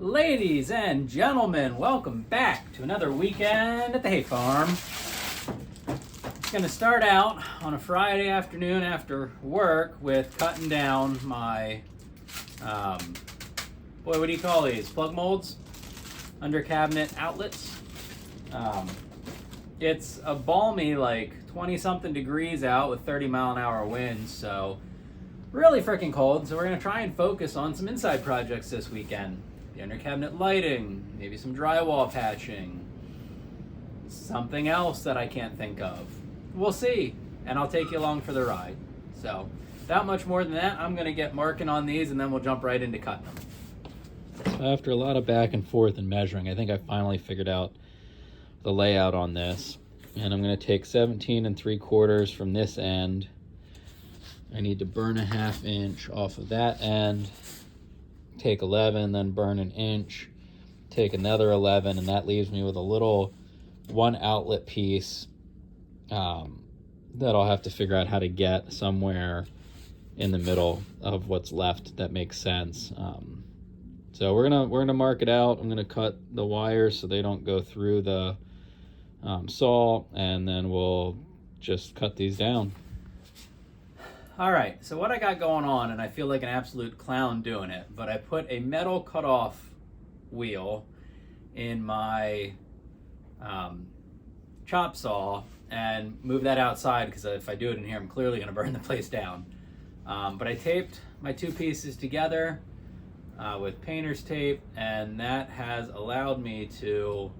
Ladies and gentlemen, welcome back to another weekend at the hay farm. Going to start out on a Friday afternoon after work with cutting down my, what do you call these? Plug molds? Under cabinet outlets. It's a balmy, like 20 something degrees out with 30-mile-an-hour winds, so really freaking cold. So we're going to try and focus on some inside projects this weekend. The under cabinet lighting, maybe some drywall patching, something else that I can't think of. We'll see, and I'll take you along for the ride. So without much more than that, I'm going to get marking on these and then we'll jump right into cutting them. So after a lot of back and forth and measuring, I think I finally figured out the layout on this. And I'm going to take 17 3/4 from this end. I need to burn a 1/2 inch off of that end. Take 11, then burn an inch, take another 11, and that leaves me with a little one outlet piece that I'll have to figure out how to get somewhere in the middle of what's left that makes sense. So we're gonna mark it out. I'm gonna cut the wires so they don't go through the saw, and then we'll just cut these down. All right, so what I got going on, and I feel like an absolute clown doing it, but I put a metal cutoff wheel in my chop saw and move that outside because if I do it in here, I'm clearly going to burn the place down. But I taped my two pieces together with painter's tape, and that has allowed me to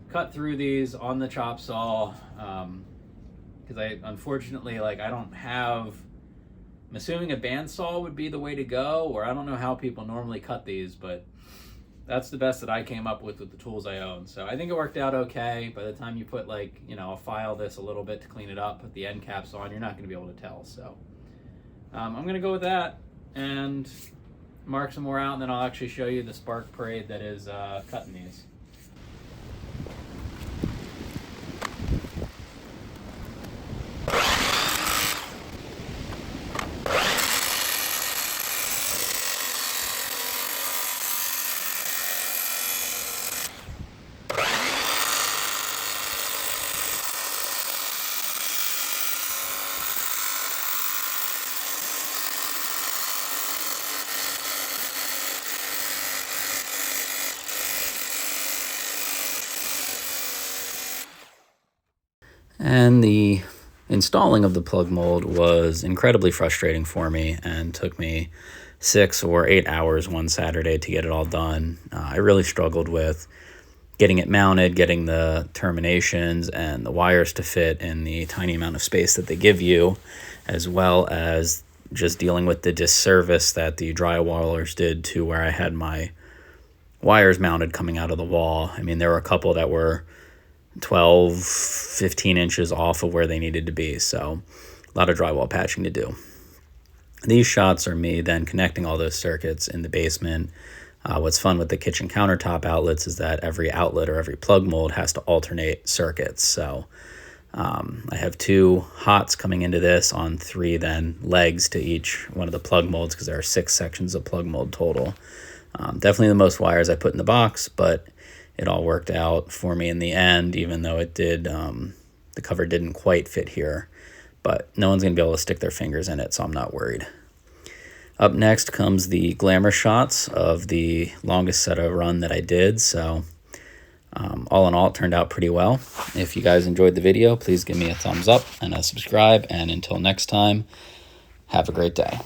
cut through these on the chop saw. Because I unfortunately, I don't have, I'm assuming a bandsaw would be the way to go, or I don't know how people normally cut these, but that's the best that I came up with the tools I own. So I think it worked out okay. By the time you put I'll file this a little bit to clean it up, put the end caps on, you're not going to be able to tell. So I'm going to go with that and mark some more out, and then I'll actually show you the spark parade that is cutting these. And the installing of the plug mold was incredibly frustrating for me and took me 6 or 8 hours one Saturday to get it all done. I really struggled with getting it mounted, getting the terminations and the wires to fit in the tiny amount of space that they give you, as well as just dealing with the disservice that the drywallers did to where I had my wires mounted coming out of the wall. I mean, there were a couple that were 12, 15 inches off of where they needed to be, so a lot of drywall patching to do. These shots are me then connecting all those circuits in the basement. What's fun with the kitchen countertop outlets is that every outlet or every plug mold has to alternate circuits. So I have 2 hots coming into this on 3 then legs to each one of the plug molds, because there are 6 sections of plug mold total. Definitely the most wires I put in the box, but it all worked out for me in the end, even though it did, the cover didn't quite fit here. But no one's going to be able to stick their fingers in it, so I'm not worried. Up next comes the glamour shots of the longest set of run that I did. So all in all, it turned out pretty well. If you guys enjoyed the video, please give me a thumbs up and a subscribe. And until next time, have a great day.